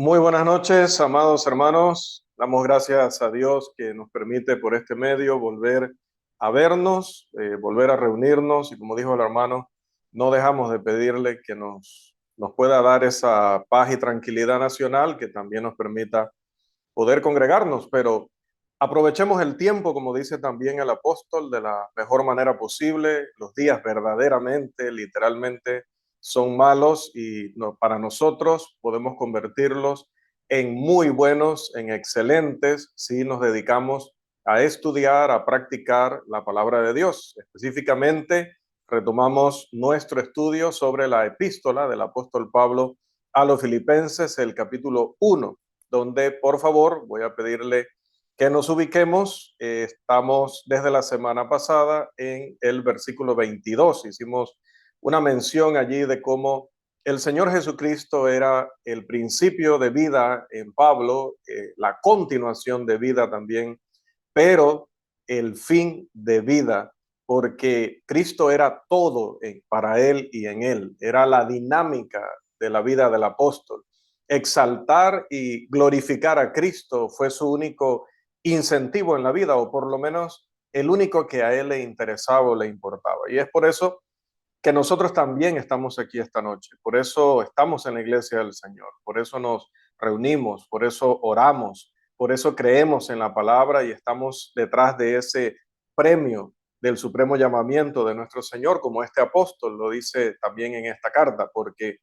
Muy buenas noches, amados hermanos. Damos gracias a Dios que nos permite por este medio volver a vernos, volver a reunirnos y como dijo el hermano, no dejamos de pedirle que nos pueda dar esa paz y tranquilidad nacional que también nos permita poder congregarnos, pero aprovechemos el tiempo, como dice también el apóstol, de la mejor manera posible. Los días verdaderamente, literalmente, son malos y para nosotros podemos convertirlos en muy buenos, en excelentes, si nos dedicamos a estudiar, a practicar la palabra de Dios. Específicamente, retomamos nuestro estudio sobre la epístola del apóstol Pablo a los Filipenses, el capítulo 1, donde por favor voy a pedirle que nos ubiquemos. Estamos desde la semana pasada en el versículo 22. Hicimos una mención allí de cómo el Señor Jesucristo era el principio de vida en Pablo, la continuación de vida también, pero el fin de vida, porque Cristo era todo para él y en él, era la dinámica de la vida del apóstol. Exaltar y glorificar a Cristo fue su único incentivo en la vida, o por lo menos el único que a él le interesaba o le importaba. Y es por eso que nosotros también estamos aquí esta noche, por eso estamos en la iglesia del Señor, por eso nos reunimos, por eso oramos, por eso creemos en la palabra y estamos detrás de ese premio del supremo llamamiento de nuestro Señor, como este apóstol lo dice también en esta carta, porque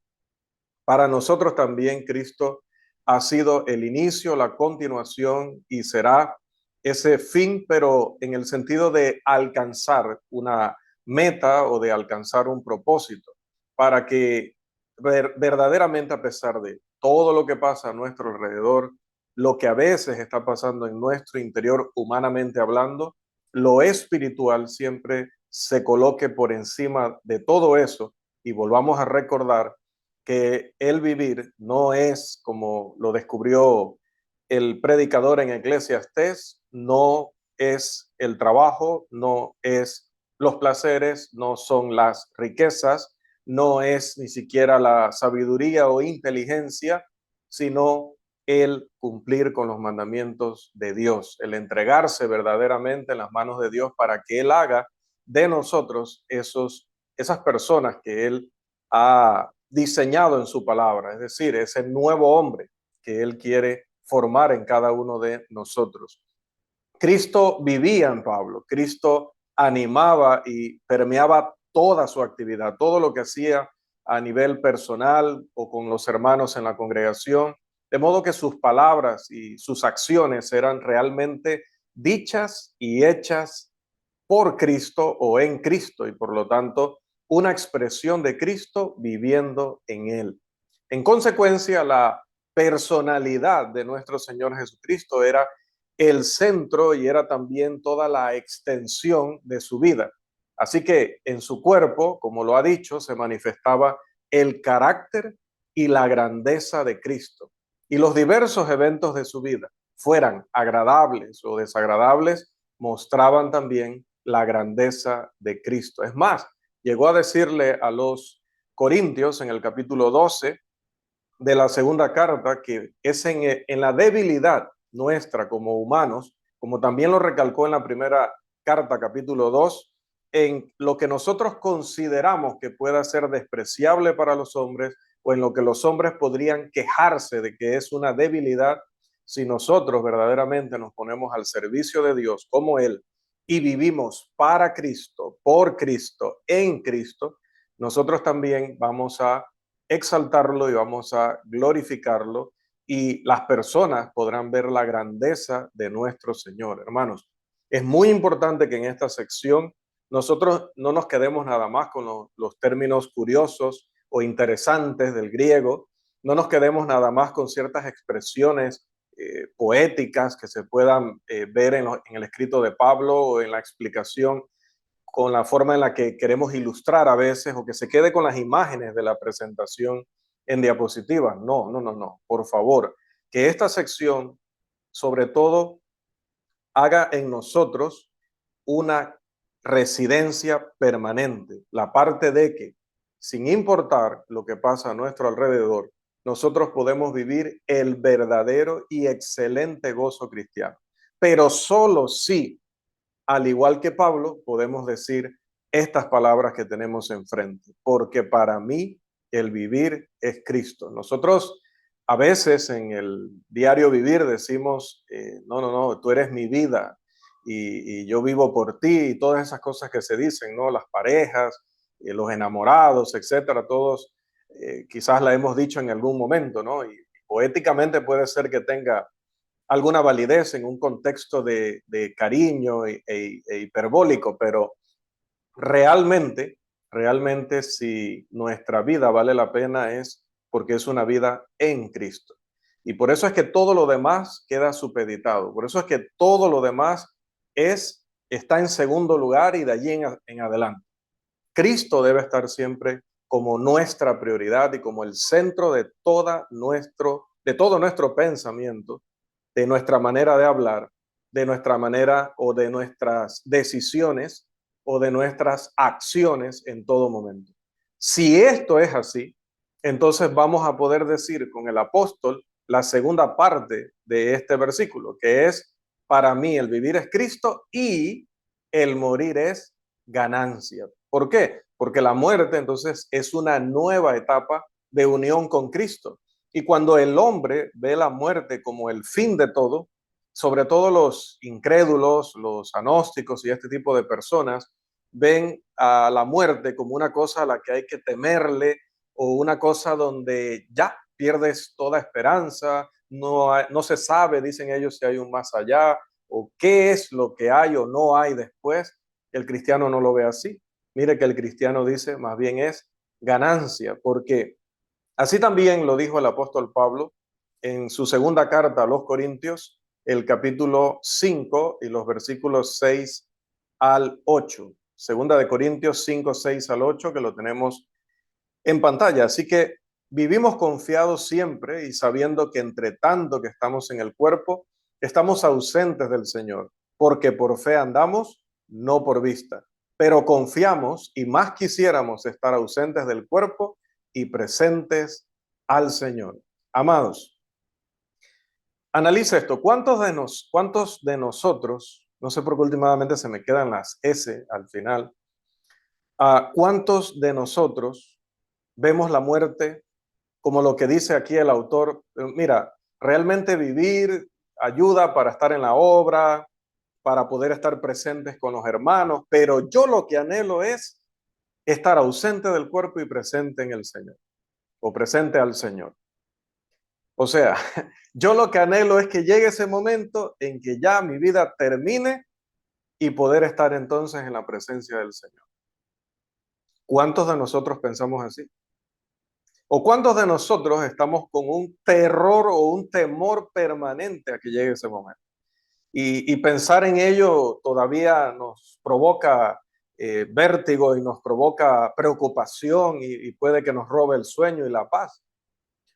para nosotros también Cristo ha sido el inicio, la continuación y será ese fin, pero en el sentido de alcanzar una meta o de alcanzar un propósito, para que verdaderamente, a pesar de todo lo que pasa a nuestro alrededor, lo que a veces está pasando en nuestro interior humanamente hablando, lo espiritual siempre se coloque por encima de todo eso y volvamos a recordar que el vivir no es como lo descubrió el predicador en Eclesiastés, no es el trabajo, no es los placeres, no son las riquezas, no es ni siquiera la sabiduría o inteligencia, sino el cumplir con los mandamientos de Dios, el entregarse verdaderamente en las manos de Dios para que Él haga de nosotros esas personas que Él ha diseñado en su palabra, es decir, ese nuevo hombre que Él quiere formar en cada uno de nosotros. Cristo vivía en Pablo, Cristo animaba y permeaba toda su actividad, todo lo que hacía a nivel personal o con los hermanos en la congregación, de modo que sus palabras y sus acciones eran realmente dichas y hechas por Cristo o en Cristo y por lo tanto una expresión de Cristo viviendo en él. En consecuencia, la personalidad de nuestro Señor Jesucristo era el centro y era también toda la extensión de su vida. Así que en su cuerpo, como lo ha dicho, se manifestaba el carácter y la grandeza de Cristo. Y los diversos eventos de su vida, fueran agradables o desagradables, mostraban también la grandeza de Cristo. Es más, llegó a decirle a los Corintios en el capítulo 12 de la segunda carta que es en la debilidad nuestra como humanos, como también lo recalcó en la primera carta, capítulo 2, en lo que nosotros consideramos que pueda ser despreciable para los hombres o en lo que los hombres podrían quejarse de que es una debilidad, si nosotros verdaderamente nos ponemos al servicio de Dios como Él y vivimos para Cristo, por Cristo, en Cristo, nosotros también vamos a exaltarlo y vamos a glorificarlo y las personas podrán ver la grandeza de nuestro Señor. Hermanos, es muy importante que en esta sección nosotros no nos quedemos nada más con los términos curiosos o interesantes del griego, no nos quedemos nada más con ciertas expresiones poéticas que se puedan ver en el escrito de Pablo o en la explicación con la forma en la que queremos ilustrar a veces o que se quede con las imágenes de la presentación en diapositivas. No, no, no, no. Por favor, que esta sección, sobre todo, haga en nosotros una residencia permanente. La parte de que, sin importar lo que pasa a nuestro alrededor, nosotros podemos vivir el verdadero y excelente gozo cristiano. Pero solo si, al igual que Pablo, podemos decir estas palabras que tenemos enfrente, porque para mí el vivir es Cristo. Nosotros a veces en el diario vivir decimos, no, tú eres mi vida y yo vivo por ti y todas esas cosas que se dicen, ¿no? Las parejas, los enamorados, etcétera, todos quizás la hemos dicho en algún momento, ¿no? Y poéticamente puede ser que tenga alguna validez en un contexto de cariño e hiperbólico, pero realmente, realmente si nuestra vida vale la pena es porque es una vida en Cristo. Y por eso es que todo lo demás queda supeditado. Por eso es que todo lo demás está en segundo lugar y de allí en adelante. Cristo debe estar siempre como nuestra prioridad y como el centro de todo nuestro pensamiento, de nuestra manera de hablar, de nuestra manera o de nuestras decisiones o de nuestras acciones en todo momento. Si esto es así, entonces vamos a poder decir con el apóstol la segunda parte de este versículo, que es, para mí el vivir es Cristo y el morir es ganancia. ¿Por qué? Porque la muerte entonces es una nueva etapa de unión con Cristo. Y cuando el hombre ve la muerte como el fin de todo, sobre todo los incrédulos, los agnósticos y este tipo de personas, ven a la muerte como una cosa a la que hay que temerle o una cosa donde ya pierdes toda esperanza, no se sabe, dicen ellos, si hay un más allá o qué es lo que hay o no hay después. El cristiano no lo ve así. Mire que el cristiano dice, más bien es ganancia, porque así también lo dijo el apóstol Pablo en su segunda carta a los Corintios, el capítulo 5 y los versículos 6 al 8. Segunda de Corintios 5, 6 al 8, que lo tenemos en pantalla. Así que vivimos confiados siempre y sabiendo que entre tanto que estamos en el cuerpo, estamos ausentes del Señor, porque por fe andamos, no por vista. Pero confiamos y más quisiéramos estar ausentes del cuerpo y presentes al Señor. Amados, analiza esto. ¿Cuántos de nosotros, no sé por qué últimamente se me quedan las S al final, cuántos de nosotros vemos la muerte como lo que dice aquí el autor? Mira, realmente vivir ayuda para estar en la obra, para poder estar presentes con los hermanos, pero yo lo que anhelo es estar ausente del cuerpo y presente en el Señor, o presente al Señor. O sea, yo lo que anhelo es que llegue ese momento en que ya mi vida termine y poder estar entonces en la presencia del Señor. ¿Cuántos de nosotros pensamos así? ¿O cuántos de nosotros estamos con un terror o un temor permanente a que llegue ese momento? Y pensar en ello todavía nos provoca vértigo y nos provoca preocupación y puede que nos robe el sueño y la paz.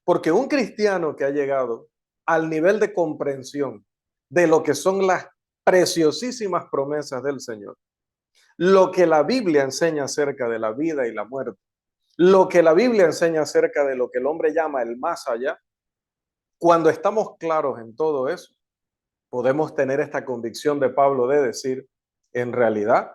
Porque un cristiano que ha llegado al nivel de comprensión de lo que son las preciosísimas promesas del Señor, lo que la Biblia enseña acerca de la vida y la muerte, lo que la Biblia enseña acerca de lo que el hombre llama el más allá, cuando estamos claros en todo eso, podemos tener esta convicción de Pablo de decir, en realidad,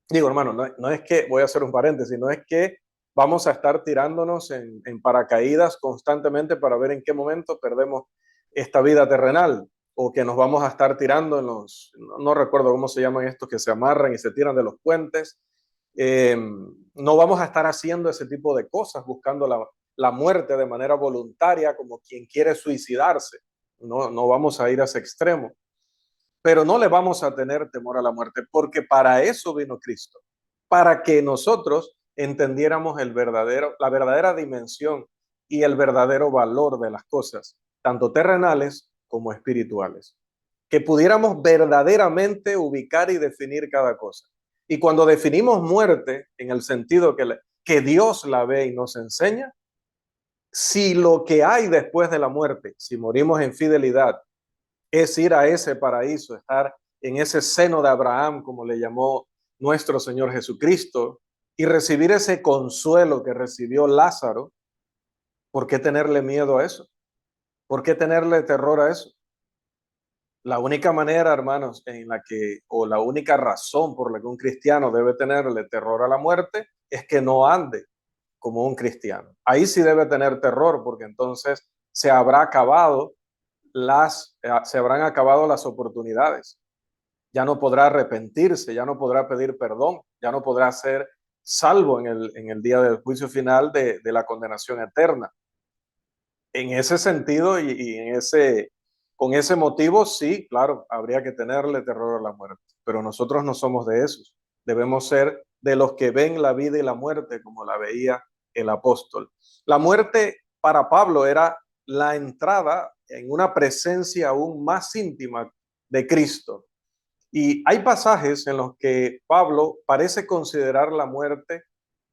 digo hermano, no es que, voy a hacer un paréntesis, no es que vamos a estar tirándonos en paracaídas constantemente para ver en qué momento perdemos esta vida terrenal o que nos vamos a estar tirando no recuerdo cómo se llaman estos que se amarran y se tiran de los puentes. No vamos a estar haciendo ese tipo de cosas buscando la muerte de manera voluntaria como quien quiere suicidarse. No vamos a ir a ese extremo, pero no le vamos a tener temor a la muerte, porque para eso vino Cristo, para que nosotros entendiéramos la verdadera dimensión y el verdadero valor de las cosas, tanto terrenales como espirituales, que pudiéramos verdaderamente ubicar y definir cada cosa. Y cuando definimos muerte en el sentido que Dios la ve y nos enseña, si lo que hay después de la muerte, si morimos en fidelidad, es ir a ese paraíso, estar en ese seno de Abraham, como le llamó nuestro Señor Jesucristo, y recibir ese consuelo que recibió Lázaro, ¿Por qué tenerle miedo a eso? ¿Por qué tenerle terror a eso? La única manera, hermanos, en la que, o la única razón por la que un cristiano debe tenerle terror a la muerte es que no ande como un cristiano. Ahí sí debe tener terror, porque entonces se habrán acabado las oportunidades. Ya no podrá arrepentirse, ya no podrá pedir perdón, ya no podrá ser salvo en el día del juicio final de la condenación eterna. En ese sentido con ese motivo, sí, claro, habría que tenerle terror a la muerte, pero nosotros no somos de esos. Debemos ser de los que ven la vida y la muerte como la veía el apóstol. La muerte para Pablo era la entrada en una presencia aún más íntima de Cristo. Y hay pasajes en los que Pablo parece considerar la muerte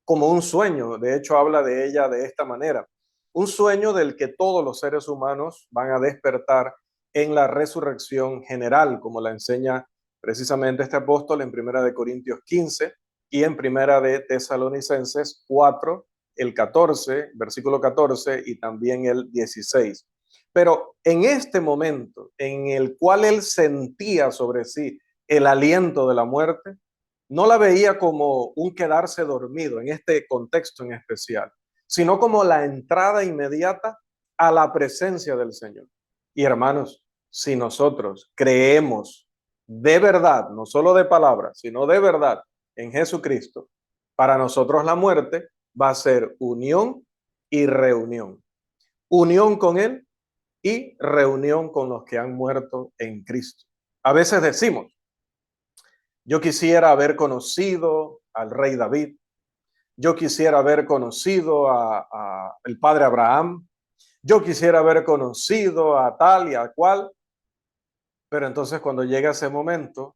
como un sueño. De hecho, habla de ella de esta manera. Un sueño del que todos los seres humanos van a despertar en la resurrección general, como la enseña precisamente este apóstol en Primera de Corintios 15 y en Primera de Tesalonicenses 4, el 14, versículo 14 y también el 16. Pero en este momento en el cual él sentía sobre sí el aliento de la muerte, no la veía como un quedarse dormido en este contexto en especial, sino como la entrada inmediata a la presencia del Señor. Y hermanos, si nosotros creemos de verdad, no solo de palabras, sino de verdad en Jesucristo, para nosotros la muerte va a ser unión y reunión. Unión con Él y reunión con los que han muerto en Cristo. A veces decimos, yo quisiera haber conocido al rey David. Yo quisiera haber conocido a el padre Abraham. Yo quisiera haber conocido a tal y a cual. Pero entonces cuando llega ese momento,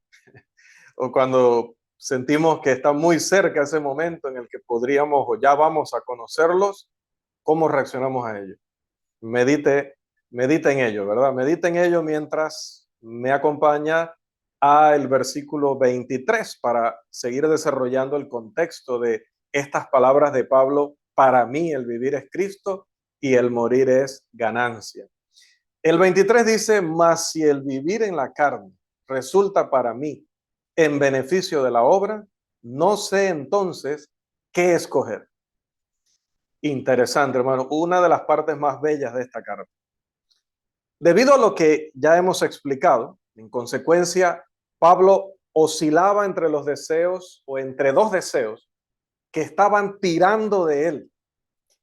o cuando sentimos que está muy cerca ese momento en el que podríamos o ya vamos a conocerlos, ¿cómo reaccionamos a ello? Medite, medite en ello, ¿verdad? Medite en ello mientras me acompaña a el versículo 23 para seguir desarrollando el contexto de estas palabras de Pablo. Para mí el vivir es Cristo y el morir es ganancia. El 23 dice, mas si el vivir en la carne resulta para mí en beneficio de la obra, no sé entonces qué escoger. Interesante, hermano. Una de las partes más bellas de esta carta. Debido a lo que ya hemos explicado, en consecuencia, Pablo oscilaba entre los deseos o entre dos deseos que estaban tirando de él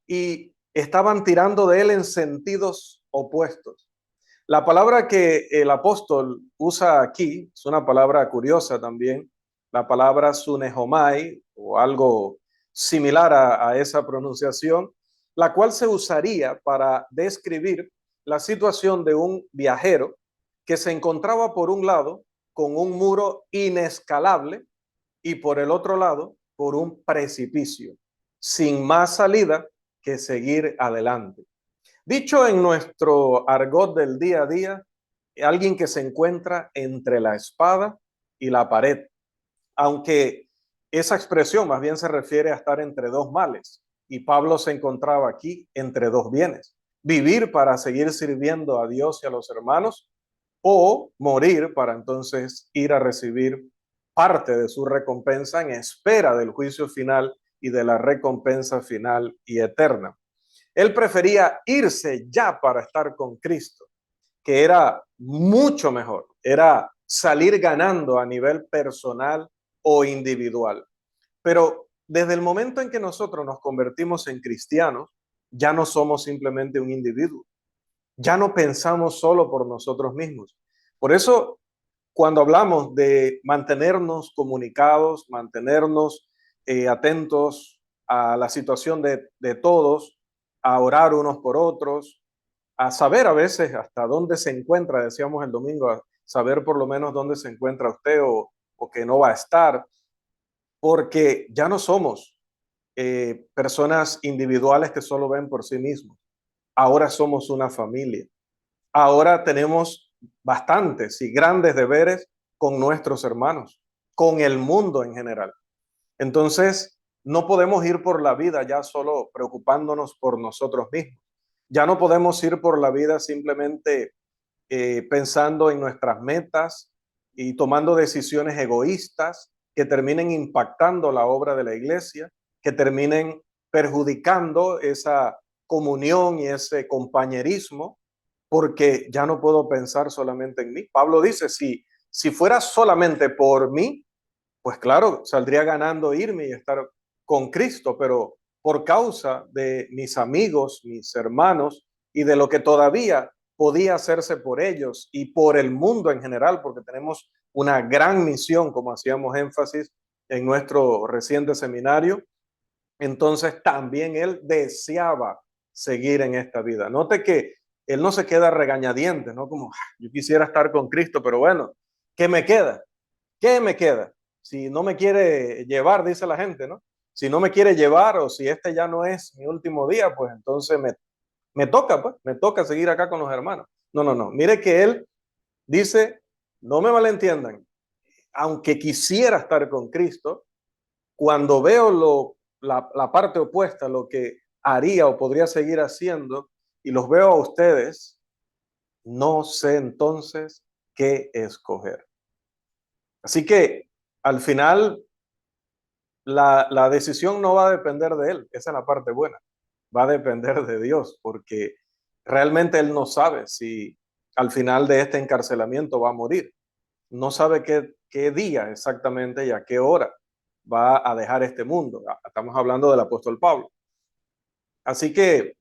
y estaban tirando de él en sentidos opuestos. La palabra que el apóstol usa aquí es una palabra curiosa también, la palabra sunehomai o algo similar a esa pronunciación, la cual se usaría para describir la situación de un viajero que se encontraba por un lado con un muro inescalable y por el otro lado por un precipicio, sin más salida que seguir adelante. Dicho en nuestro argot del día a día, alguien que se encuentra entre la espada y la pared, aunque esa expresión más bien se refiere a estar entre dos males, y Pablo se encontraba aquí entre dos bienes: vivir para seguir sirviendo a Dios y a los hermanos, o morir para entonces ir a recibir parte de su recompensa en espera del juicio final y de la recompensa final y eterna. Él prefería irse ya para estar con Cristo, que era mucho mejor, era salir ganando a nivel personal o individual. Pero desde el momento en que nosotros nos convertimos en cristianos, ya no somos simplemente un individuo, ya no pensamos solo por nosotros mismos. Por eso, cuando hablamos de mantenernos comunicados, mantenernos atentos a la situación de todos, a orar unos por otros, a saber a veces hasta dónde se encuentra, decíamos el domingo, a saber por lo menos dónde se encuentra usted o que no va a estar, porque ya no somos personas individuales que solo ven por sí mismos. Ahora somos una familia. Ahora tenemos bastantes y grandes deberes con nuestros hermanos, con el mundo en general. Entonces, no podemos ir por la vida ya solo preocupándonos por nosotros mismos. Ya no podemos ir por la vida simplemente pensando en nuestras metas y tomando decisiones egoístas que terminen impactando la obra de la iglesia, que terminen perjudicando esa comunión y ese compañerismo, porque ya no puedo pensar solamente en mí. Pablo dice, si fuera solamente por mí, pues claro, saldría ganando irme y estar con Cristo, pero por causa de mis amigos, mis hermanos y de lo que todavía podía hacerse por ellos y por el mundo en general, porque tenemos una gran misión, como hacíamos énfasis en nuestro reciente seminario, entonces también él deseaba seguir en esta vida. Note que él no se queda regañadientes, ¿no? Como, yo quisiera estar con Cristo, pero bueno, ¿qué me queda? ¿Qué me queda? Si no me quiere llevar, dice la gente, ¿no? Si no me quiere llevar o si este ya no es mi último día, pues entonces me toca, pues, me toca seguir acá con los hermanos. No, no, no. Mire que él dice, no me malentiendan, aunque quisiera estar con Cristo, cuando veo la parte opuesta, lo que haría o podría seguir haciendo, y los veo a ustedes, no sé entonces qué escoger. Así que al final la decisión no va a depender de él, esa es la parte buena, va a depender de Dios, porque realmente él no sabe si al final de este encarcelamiento va a morir, no sabe qué día exactamente y a qué hora va a dejar este mundo. Estamos hablando del apóstol Pablo. Así que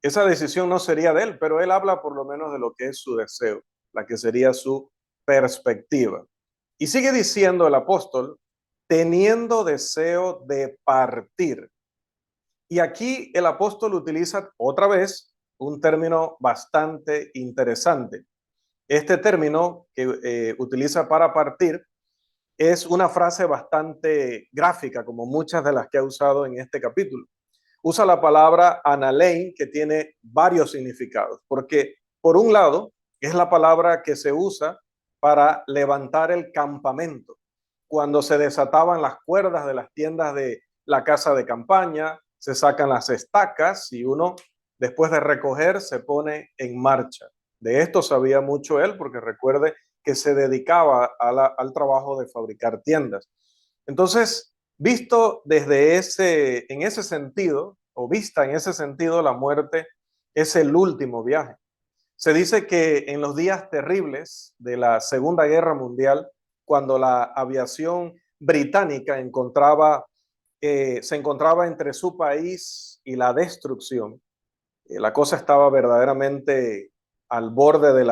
esa decisión no sería de él, pero él habla por lo menos de lo que es su deseo, la que sería su perspectiva. Y sigue diciendo el apóstol, teniendo deseo de partir. Y aquí el apóstol utiliza otra vez un término bastante interesante. Este término que utiliza para partir es una frase bastante gráfica, como muchas de las que ha usado en este capítulo. Usa la palabra analein, que tiene varios significados, porque por un lado es la palabra que se usa para levantar el campamento, cuando se desataban las cuerdas de las tiendas de la casa de campaña, se sacan las estacas y uno, después de recoger, se pone en marcha. De esto sabía mucho él, porque recuerde que se dedicaba al trabajo de fabricar tiendas. Entonces, visto desde en ese sentido, o vista en ese sentido, la muerte es el último viaje. Se dice que en los días terribles de la Segunda Guerra Mundial, cuando la aviación británica se encontraba entre su país y la destrucción, la cosa estaba verdaderamente al borde de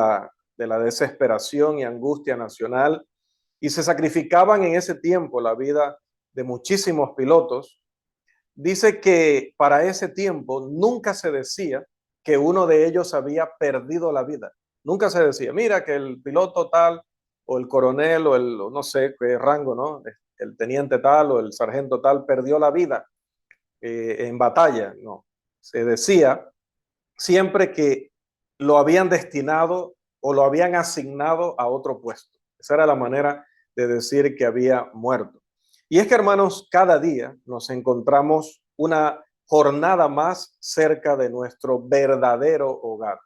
la desesperación y angustia nacional, y se sacrificaban en ese tiempo la vida de muchísimos pilotos. Dice que para ese tiempo nunca se decía que uno de ellos había perdido la vida. Nunca se decía, mira que el piloto tal, o el coronel, o no sé qué rango, ¿no? El teniente tal o el sargento tal perdió la vida en batalla. No, se decía siempre que lo habían destinado o lo habían asignado a otro puesto. Esa era la manera de decir que había muerto. Y es que, hermanos, cada día nos encontramos una jornada más cerca de nuestro verdadero hogar,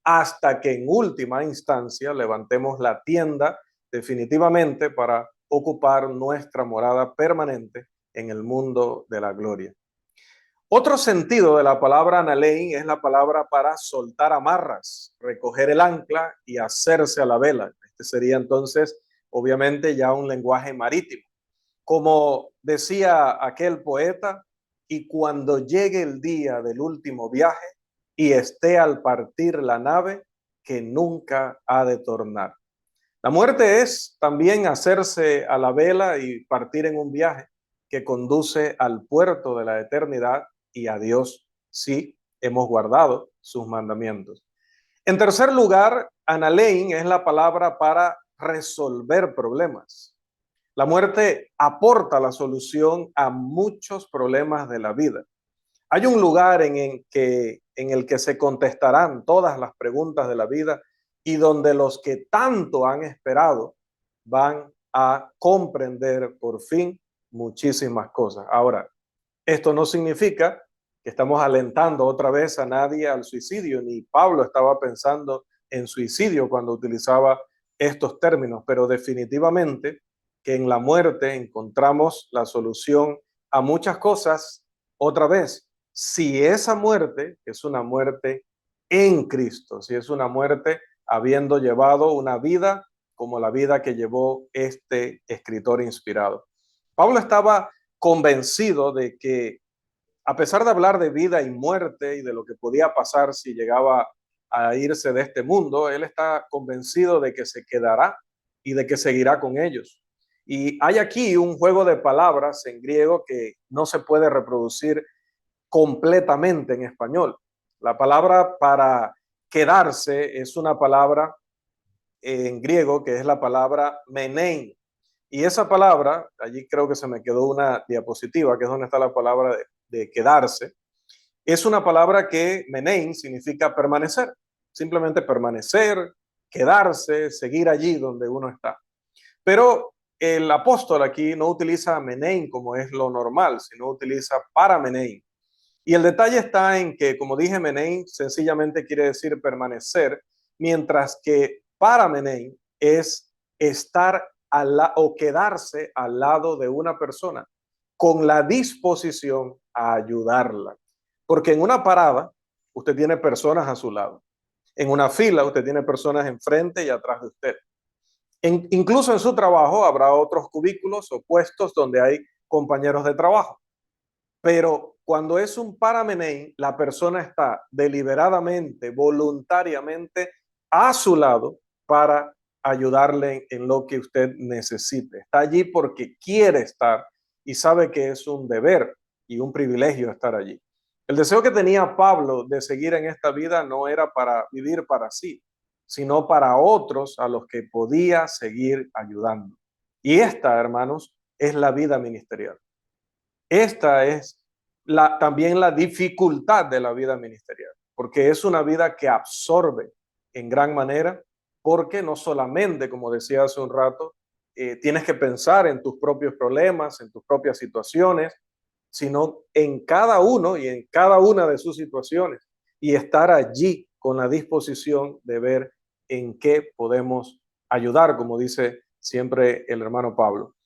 hasta que en última instancia levantemos la tienda definitivamente para ocupar nuestra morada permanente en el mundo de la gloria. Otro sentido de la palabra analein es la palabra para soltar amarras, recoger el ancla y hacerse a la vela. Este sería entonces, obviamente, ya un lenguaje marítimo. Como decía aquel poeta, y cuando llegue el día del último viaje y esté al partir la nave, que nunca ha de tornar. La muerte es también hacerse a la vela y partir en un viaje que conduce al puerto de la eternidad y a Dios si hemos guardado sus mandamientos. En tercer lugar, analein es la palabra para resolver problemas. La muerte aporta la solución a muchos problemas de la vida. Hay un lugar en el que se contestarán todas las preguntas de la vida y donde los que tanto han esperado van a comprender por fin muchísimas cosas. Ahora, esto no significa que estamos alentando otra vez a nadie al suicidio, ni Pablo estaba pensando en suicidio cuando utilizaba estos términos, pero definitivamente que en la muerte encontramos la solución a muchas cosas otra vez. Si esa muerte es una muerte en Cristo, si es una muerte habiendo llevado una vida como la vida que llevó este escritor inspirado. Pablo estaba convencido de que a pesar de hablar de vida y muerte y de lo que podía pasar si llegaba a irse de este mundo, él está convencido de que se quedará y de que seguirá con ellos. Y hay aquí un juego de palabras en griego que no se puede reproducir completamente en español. La palabra para quedarse es una palabra en griego que es la palabra menein. Y esa palabra, allí creo que se me quedó una diapositiva, que es donde está la palabra de quedarse, es una palabra que menein significa permanecer, simplemente permanecer, quedarse, seguir allí donde uno está. Pero el apóstol aquí no utiliza menein como es lo normal, sino utiliza paramenein. Y el detalle está en que, como dije, menein sencillamente quiere decir permanecer, mientras que paramenein es estar o quedarse al lado de una persona con la disposición a ayudarla. Porque en una parada usted tiene personas a su lado. En una fila usted tiene personas enfrente y atrás de usted. Incluso en su trabajo habrá otros cubículos o puestos donde hay compañeros de trabajo. Pero cuando es un paramenein, la persona está deliberadamente, voluntariamente a su lado para ayudarle en lo que usted necesite. Está allí porque quiere estar y sabe que es un deber y un privilegio estar allí. El deseo que tenía Pablo de seguir en esta vida no era para vivir para sí, sino para otros a los que podía seguir ayudando. Y esta, hermanos, es la vida ministerial. Esta es también la dificultad de la vida ministerial, porque es una vida que absorbe en gran manera, porque no solamente, como decía hace un rato, tienes que pensar en tus propios problemas, en tus propias situaciones, sino en cada uno y en cada una de sus situaciones y estar allí con la disposición de ver en qué podemos ayudar, como dice siempre el hermano Pablo.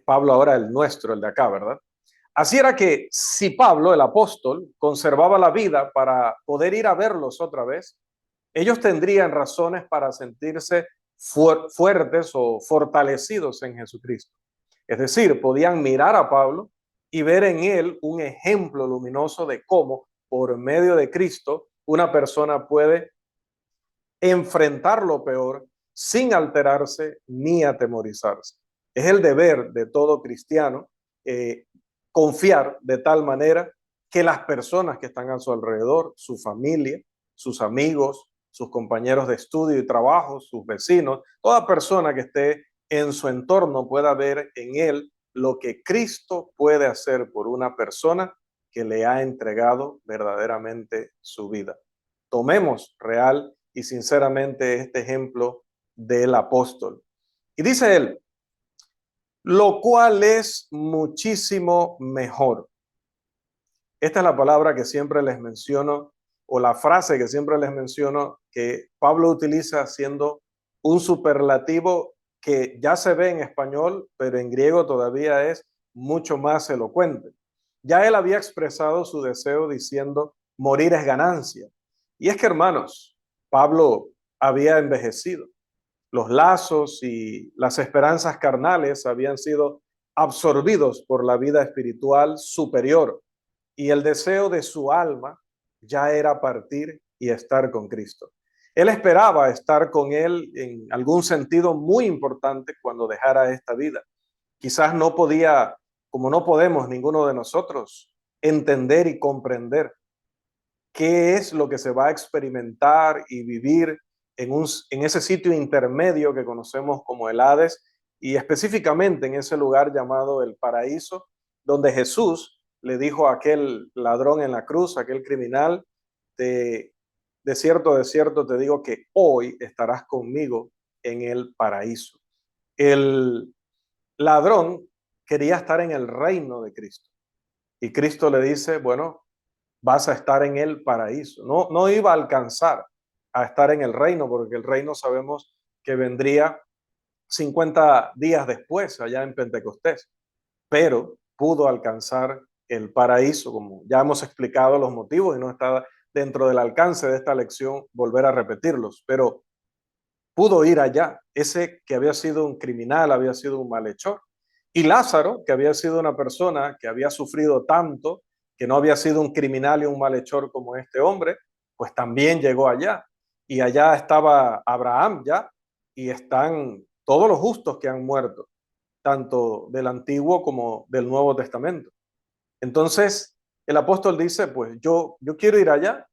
Pablo ahora el nuestro, el de acá, ¿verdad? Así era que si Pablo, el apóstol, conservaba la vida para poder ir a verlos otra vez, ellos tendrían razones para sentirse fuertes o fortalecidos en Jesucristo. Es decir, podían mirar a Pablo y ver en él un ejemplo luminoso de cómo, por medio de Cristo, una persona puede enfrentar lo peor sin alterarse ni atemorizarse. Es el deber de todo cristiano confiar de tal manera que las personas que están a su alrededor, su familia, sus amigos, sus compañeros de estudio y trabajo, sus vecinos, toda persona que esté en su entorno pueda ver en él lo que Cristo puede hacer por una persona que le ha entregado verdaderamente su vida. Tomemos real y sinceramente este ejemplo del apóstol. Y dice él, lo cual es muchísimo mejor. Esta es la palabra que siempre les menciono, o la frase que siempre les menciono, que Pablo utiliza siendo un superlativo que ya se ve en español, pero en griego todavía es mucho más elocuente. Ya él había expresado su deseo diciendo, morir es ganancia. Y es que, hermanos, Pablo había envejecido. Los lazos y las esperanzas carnales habían sido absorbidos por la vida espiritual superior y el deseo de su alma ya era partir y estar con Cristo. Él esperaba estar con Él en algún sentido muy importante cuando dejara esta vida. Quizás no podía, como no podemos ninguno de nosotros, entender y comprender qué es lo que se va a experimentar y vivir en ese sitio intermedio que conocemos como el Hades y específicamente en ese lugar llamado el paraíso, donde Jesús le dijo a aquel ladrón en la cruz, a aquel criminal, de cierto te digo que hoy estarás conmigo en el paraíso. El ladrón quería estar en el reino de Cristo y Cristo le dice, bueno, vas a estar en el paraíso. No iba a alcanzar a estar en el reino, porque el reino sabemos que vendría 50 días después, allá en Pentecostés, pero pudo alcanzar el paraíso, como ya hemos explicado los motivos y no está dentro del alcance de esta lección volver a repetirlos, pero pudo ir allá. Ese que había sido un criminal, había sido un malhechor. Y Lázaro, que había sido una persona que había sufrido tanto, que no había sido un criminal y un malhechor como este hombre, pues también llegó allá. Y allá estaba Abraham ya, y están todos los justos que han muerto, tanto del Antiguo como del Nuevo Testamento. Entonces, el apóstol dice, pues yo quiero ir allá.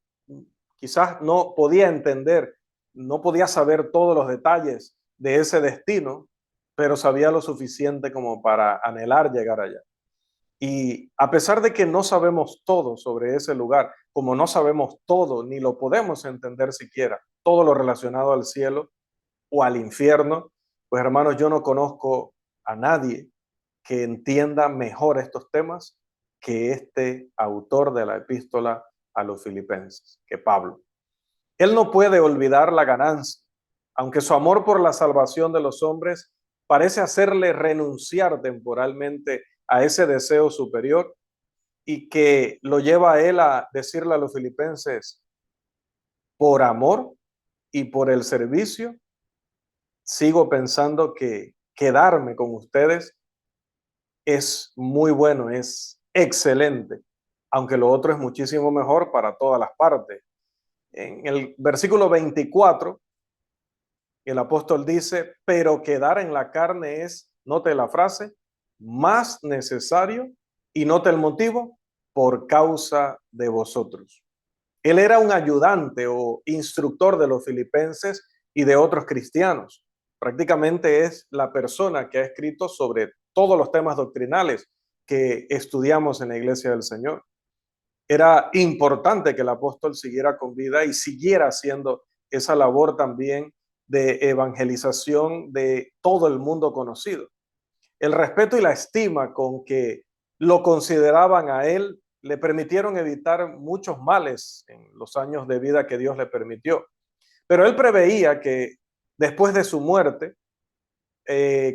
Quizás no podía entender, no podía saber todos los detalles de ese destino, pero sabía lo suficiente como para anhelar llegar allá. Y a pesar de que no sabemos todo sobre ese lugar, como no sabemos todo, ni lo podemos entender siquiera, todo lo relacionado al cielo o al infierno, pues hermanos, yo no conozco a nadie que entienda mejor estos temas que este autor de la epístola a los filipenses, que Pablo. Él no puede olvidar la ganancia, aunque su amor por la salvación de los hombres parece hacerle renunciar temporalmente a ese deseo superior y que lo lleva a él a decirle a los filipenses, por amor y por el servicio, sigo pensando que quedarme con ustedes es muy bueno, es excelente, aunque lo otro es muchísimo mejor para todas las partes. En el versículo 24, el apóstol dice, pero quedar en la carne es, note la frase, más necesario, y note el motivo, por causa de vosotros. Él era un ayudante o instructor de los filipenses y de otros cristianos. Prácticamente es la persona que ha escrito sobre todos los temas doctrinales que estudiamos en la Iglesia del Señor. Era importante que el apóstol siguiera con vida y siguiera haciendo esa labor también de evangelización de todo el mundo conocido. El respeto y la estima con que lo consideraban a él le permitieron evitar muchos males en los años de vida que Dios le permitió. Pero él preveía que después de su muerte,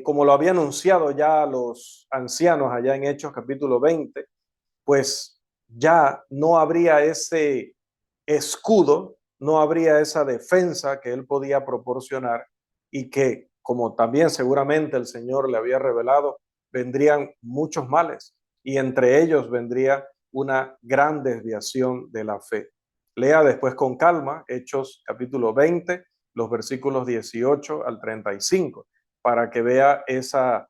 como lo había anunciado ya a los ancianos allá en Hechos capítulo 20, pues ya no habría ese escudo, no habría esa defensa que él podía proporcionar y que, como también seguramente el Señor le había revelado, vendrían muchos males y entre ellos vendría una gran desviación de la fe. Lea después con calma Hechos capítulo 20, los versículos 18 al 35, para que vea esa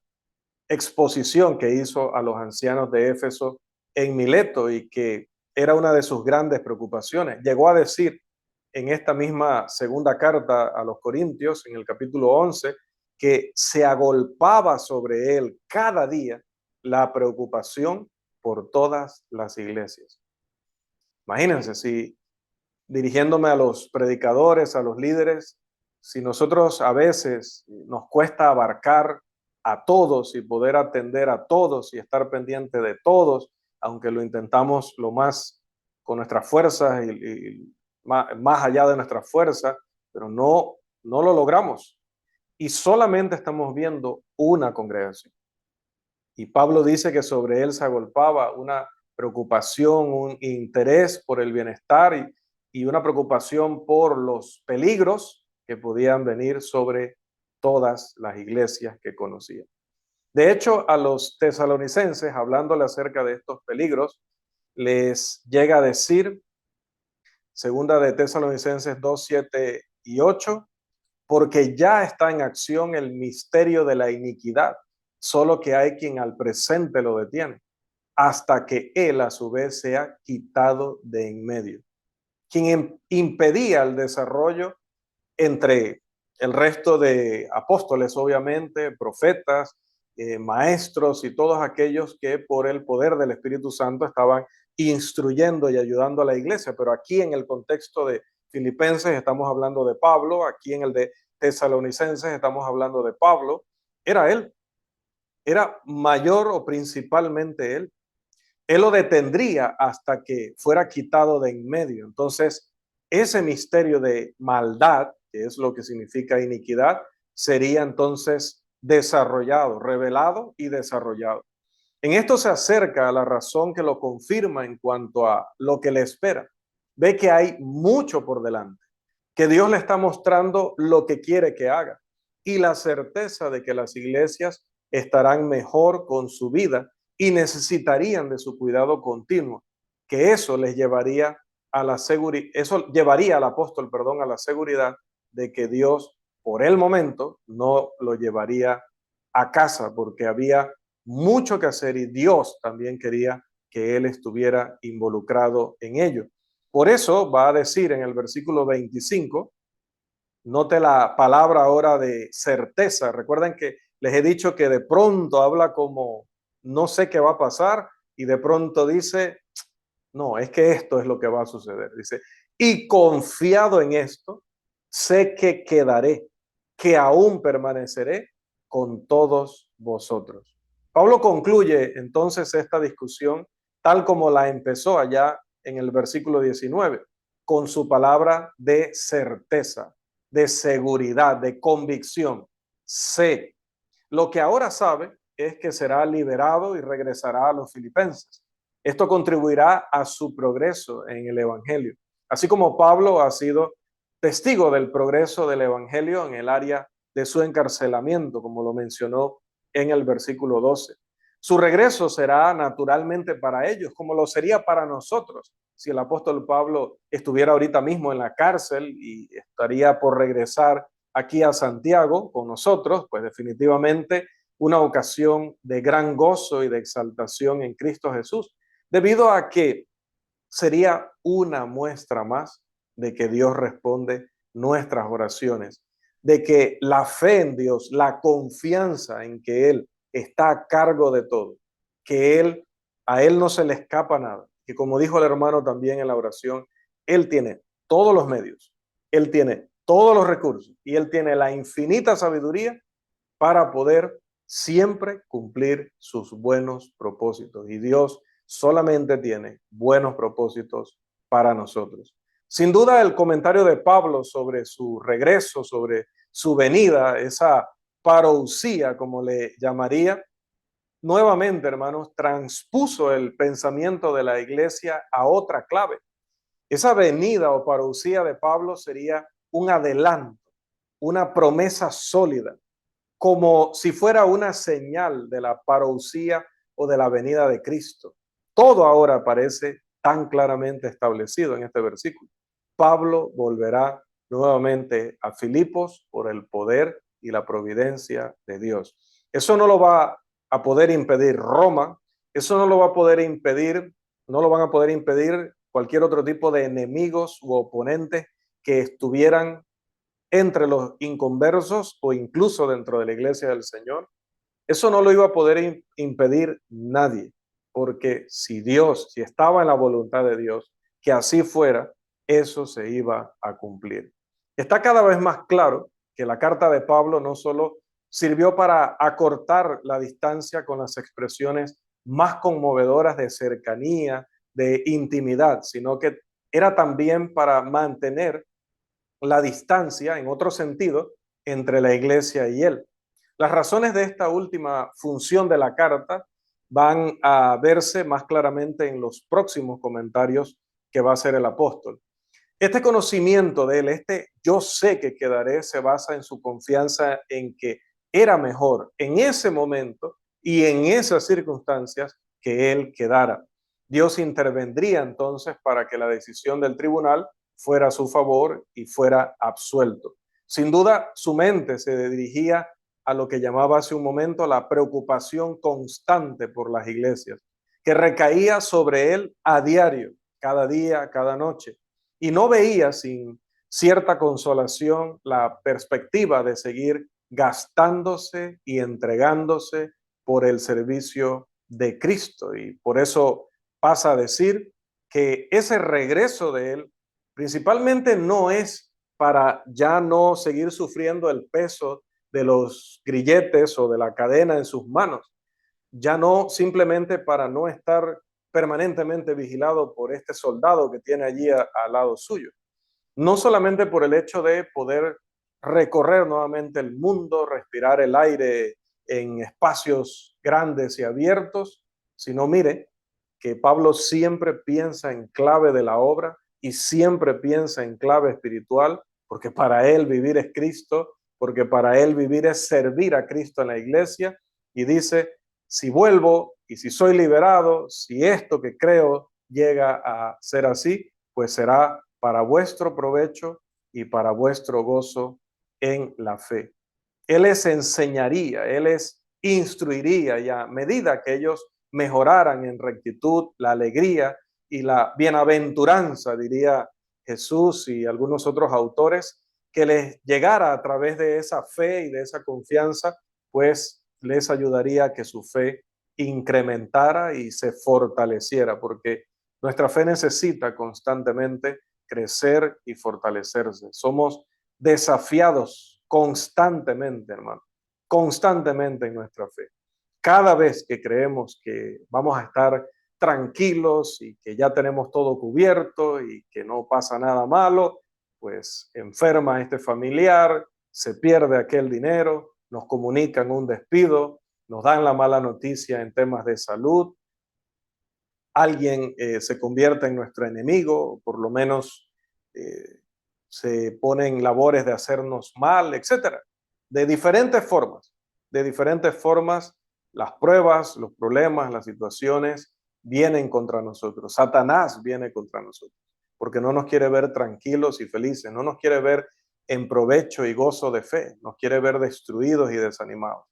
exposición que hizo a los ancianos de Éfeso en Mileto y que era una de sus grandes preocupaciones. Llegó a decir en esta misma segunda carta a los Corintios, en el capítulo 11, que se agolpaba sobre él cada día la preocupación por todas las iglesias. Imagínense si dirigiéndome a los predicadores, a los líderes, si nosotros a veces nos cuesta abarcar a todos y poder atender a todos y estar pendiente de todos, aunque lo intentamos lo más con nuestras fuerzas y más allá de nuestras fuerzas, pero no lo logramos. Y solamente estamos viendo una congregación. Y Pablo dice que sobre él se agolpaba una preocupación, un interés por el bienestar y una preocupación por los peligros que podían venir sobre todas las iglesias que conocía. De hecho, a los tesalonicenses, hablándole acerca de estos peligros, les llega a decir, segunda de Tesalonicenses 2, 7 y 8, porque ya está en acción el misterio de la iniquidad, solo que hay quien al presente lo detiene, hasta que él a su vez sea quitado de en medio. Quien impedía el desarrollo entre el resto de apóstoles, obviamente, profetas, maestros y todos aquellos que por el poder del Espíritu Santo estaban instruyendo y ayudando a la iglesia. Pero aquí en el contexto de Filipenses estamos hablando de Pablo, aquí en el de Tesalonicenses estamos hablando de Pablo. Era él, era mayor o principalmente él Él lo detendría hasta que fuera quitado de en medio. Entonces, ese misterio de maldad, que es lo que significa iniquidad, sería entonces desarrollado, revelado y desarrollado. En esto se acerca a la razón que lo confirma en cuanto a lo que le espera. Ve que hay mucho por delante, que Dios le está mostrando lo que quiere que haga y la certeza de que las iglesias estarán mejor con su vida y necesitarían de su cuidado continuo, que eso les llevaría a la seguridad, eso llevaría al apóstol, perdón, a la seguridad de que Dios por el momento no lo llevaría a casa porque había mucho que hacer y Dios también quería que él estuviera involucrado en ello. Por eso va a decir en el versículo 25, note la palabra ahora de certeza. Recuerden que les he dicho que de pronto habla como no sé qué va a pasar y de pronto dice, no, es que esto es lo que va a suceder. Dice, y confiado en esto, sé que quedaré, que aún permaneceré con todos vosotros. Pablo concluye entonces esta discusión tal como la empezó allá en el versículo 19, con su palabra de certeza, de seguridad, de convicción. Sé. Lo que ahora sabe es que será liberado y regresará a los filipenses. Esto contribuirá a su progreso en el Evangelio, así como Pablo ha sido testigo del progreso del Evangelio en el área de su encarcelamiento, como lo mencionó en el versículo 12. Su regreso será naturalmente para ellos, como lo sería para nosotros. Si el apóstol Pablo estuviera ahorita mismo en la cárcel y estaría por regresar aquí a Santiago con nosotros, pues definitivamente una ocasión de gran gozo y de exaltación en Cristo Jesús, debido a que sería una muestra más de que Dios responde nuestras oraciones, de que la fe en Dios, la confianza en que Él está a cargo de todo, que a Él no se le escapa nada, que como dijo el hermano también en la oración, Él tiene todos los medios, Él tiene todos los recursos y Él tiene la infinita sabiduría para poder siempre cumplir sus buenos propósitos. Y Dios solamente tiene buenos propósitos para nosotros. Sin duda, el comentario de Pablo sobre su regreso, sobre su venida, esa parousia, como le llamaría, nuevamente, hermanos, transpuso el pensamiento de la iglesia a otra clave. Esa venida o parousia de Pablo sería un adelanto, una promesa sólida, como si fuera una señal de la parousia o de la venida de Cristo. Todo ahora parece tan claramente establecido en este versículo. Pablo volverá nuevamente a Filipos por el poder y la providencia de Dios. Eso no lo va a poder impedir Roma, eso no lo va a poder impedir, no lo van a poder impedir cualquier otro tipo de enemigos u oponentes que estuvieran entre los inconversos o incluso dentro de la iglesia del Señor. Eso no lo iba a poder impedir nadie, porque si estaba en la voluntad de Dios, que así fuera, eso se iba a cumplir. Está cada vez más claro que la carta de Pablo no solo sirvió para acortar la distancia con las expresiones más conmovedoras de cercanía, de intimidad, sino que era también para mantener la distancia, en otro sentido, entre la iglesia y él. Las razones de esta última función de la carta van a verse más claramente en los próximos comentarios que va a hacer el apóstol. Este conocimiento de él, este yo sé que quedaré, se basa en su confianza en que era mejor en ese momento y en esas circunstancias que él quedara. Dios intervendría entonces para que la decisión del tribunal fuera a su favor y fuera absuelto. Sin duda, su mente se dirigía a lo que llamaba hace un momento la preocupación constante por las iglesias, que recaía sobre él a diario, cada día, cada noche, y no veía sin cierta consolación la perspectiva de seguir gastándose y entregándose por el servicio de Cristo. Y por eso pasa a decir que ese regreso de él principalmente no es para ya no seguir sufriendo el peso de los grilletes o de la cadena en sus manos, ya no simplemente para no estar permanentemente vigilado por este soldado que tiene allí al lado suyo. No solamente por el hecho de poder recorrer nuevamente el mundo, respirar el aire en espacios grandes y abiertos, sino mire que Pablo siempre piensa en clave de la obra y siempre piensa en clave espiritual, porque para él vivir es Cristo, porque para él vivir es servir a Cristo en la iglesia, y dice, si vuelvo y si soy liberado, si esto que creo llega a ser así, pues será para vuestro provecho y para vuestro gozo en la fe. Él les enseñaría, Él les instruiría, y a medida que ellos mejoraran en rectitud, la alegría y la bienaventuranza, diría Jesús y algunos otros autores, que les llegara a través de esa fe y de esa confianza, pues les ayudaría a que su fe incrementara y se fortaleciera, porque nuestra fe necesita constantemente crecer y fortalecerse. Somos desafiados constantemente, hermano, constantemente en nuestra fe. Cada vez que creemos que vamos a estar tranquilos y que ya tenemos todo cubierto y que no pasa nada malo, pues enferma este familiar, se pierde aquel dinero, nos comunican un despido, nos dan la mala noticia en temas de salud, alguien se convierte en nuestro enemigo, por lo menos se ponen labores de hacernos mal, etcétera. De diferentes formas, las pruebas, los problemas, las situaciones vienen contra nosotros. Satanás viene contra nosotros, porque no nos quiere ver tranquilos y felices, no nos quiere ver en provecho y gozo de fe, nos quiere ver destruidos y desanimados.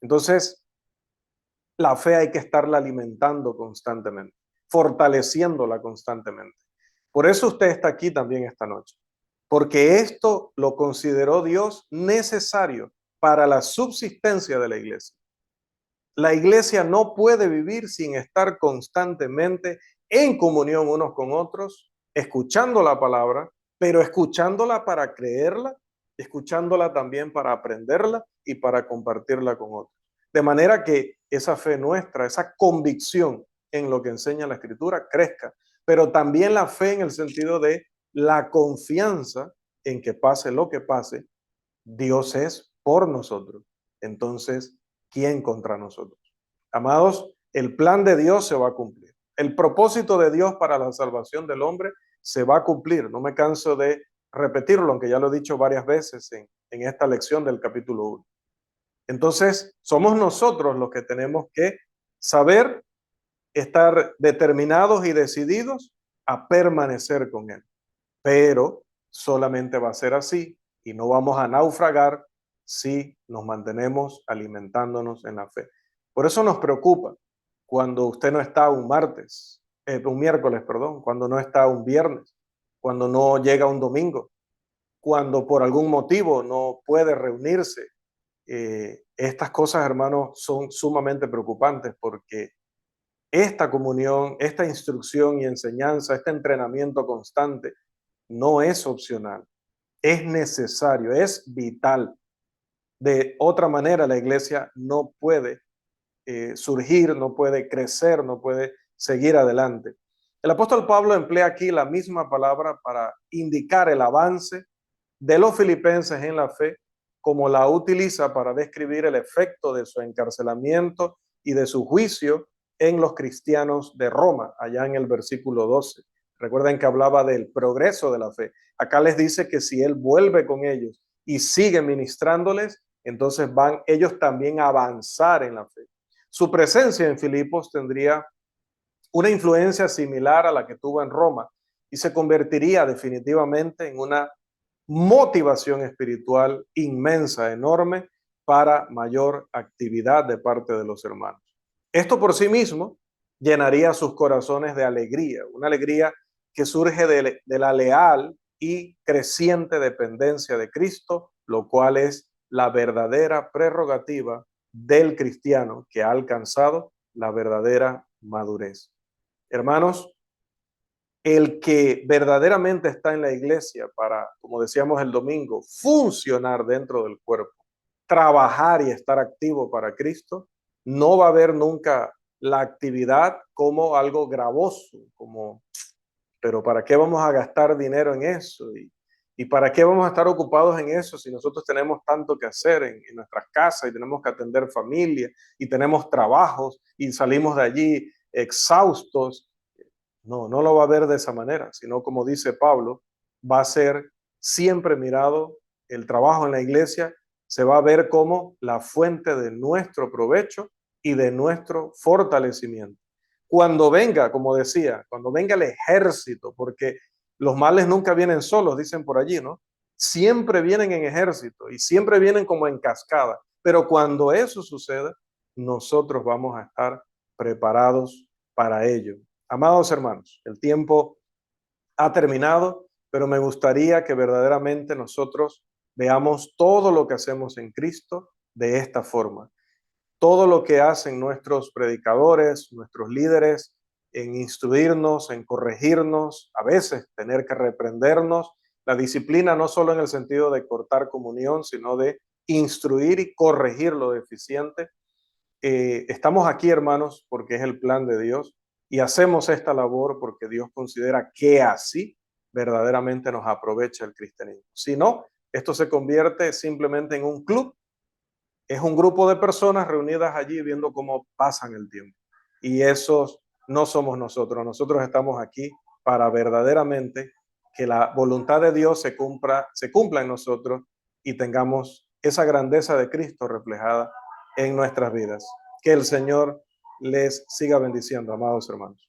Entonces, la fe hay que estarla alimentando constantemente, fortaleciéndola constantemente. Por eso usted está aquí también esta noche, porque esto lo consideró Dios necesario para la subsistencia de la iglesia. La iglesia no puede vivir sin estar constantemente en comunión unos con otros, escuchando la palabra, pero escuchándola para creerla, escuchándola también para aprenderla y para compartirla con otros. De manera que esa fe nuestra, esa convicción en lo que enseña la Escritura crezca, pero también la fe en el sentido de la confianza en que pase lo que pase, Dios es por nosotros. Entonces, ¿quién contra nosotros? Amados, el plan de Dios se va a cumplir. El propósito de Dios para la salvación del hombre se va a cumplir. No me canso de repetirlo, aunque ya lo he dicho varias veces en esta lección del capítulo 1. Entonces, somos nosotros los que tenemos que saber estar determinados y decididos a permanecer con Él. Pero solamente va a ser así y no vamos a naufragar si nos mantenemos alimentándonos en la fe. Por eso nos preocupa cuando usted no está un miércoles, perdón, cuando no está un viernes, cuando no llega un domingo, cuando por algún motivo no puede reunirse. Estas cosas, hermanos, son sumamente preocupantes porque esta comunión, esta instrucción y enseñanza, este entrenamiento constante no es opcional, es necesario, es vital. De otra manera, la iglesia no puede surgir, no puede crecer, no puede seguir adelante. El apóstol Pablo emplea aquí la misma palabra para indicar el avance de los filipenses en la fe, como la utiliza para describir el efecto de su encarcelamiento y de su juicio en los cristianos de Roma, allá en el versículo 12. Recuerden que hablaba del progreso de la fe. Acá les dice que si él vuelve con ellos y sigue ministrándoles, entonces van ellos también a avanzar en la fe. Su presencia en Filipos tendría una influencia similar a la que tuvo en Roma y se convertiría definitivamente en una motivación espiritual inmensa, enorme, para mayor actividad de parte de los hermanos. Esto por sí mismo llenaría sus corazones de alegría, una alegría que surge de la leal y creciente dependencia de Cristo, lo cual es la verdadera prerrogativa del cristiano que ha alcanzado la verdadera madurez. Hermanos, el que verdaderamente está en la iglesia para, como decíamos el domingo, funcionar dentro del cuerpo, trabajar y estar activo para Cristo, no va a ver nunca la actividad como algo gravoso, como, pero ¿para qué vamos a gastar dinero en eso? ¿Y para qué vamos a estar ocupados en eso si nosotros tenemos tanto que hacer en nuestras casas y tenemos que atender familia y tenemos trabajos y salimos de allí exhaustos? No, no lo va a ver de esa manera, sino como dice Pablo, va a ser siempre mirado el trabajo en la iglesia, se va a ver como la fuente de nuestro provecho y de nuestro fortalecimiento. Cuando venga, como decía, cuando venga el ejército, porque los males nunca vienen solos, dicen por allí, ¿no? Siempre vienen en ejército y siempre vienen como en cascada. Pero cuando eso suceda, nosotros vamos a estar preparados para ello. Amados hermanos, el tiempo ha terminado, pero me gustaría que verdaderamente nosotros veamos todo lo que hacemos en Cristo de esta forma. Todo lo que hacen nuestros predicadores, nuestros líderes, en instruirnos, en corregirnos, a veces tener que reprendernos. La disciplina no solo en el sentido de cortar comunión, sino de instruir y corregir lo deficiente. Estamos aquí, hermanos, porque es el plan de Dios y hacemos esta labor porque Dios considera que así verdaderamente nos aprovecha el cristianismo. Si no, esto se convierte simplemente en un club, es un grupo de personas reunidas allí viendo cómo pasan el tiempo. Y esos no somos nosotros, nosotros estamos aquí para verdaderamente que la voluntad de Dios se cumpla en nosotros y tengamos esa grandeza de Cristo reflejada en nuestras vidas. Que el Señor les siga bendiciendo, amados hermanos.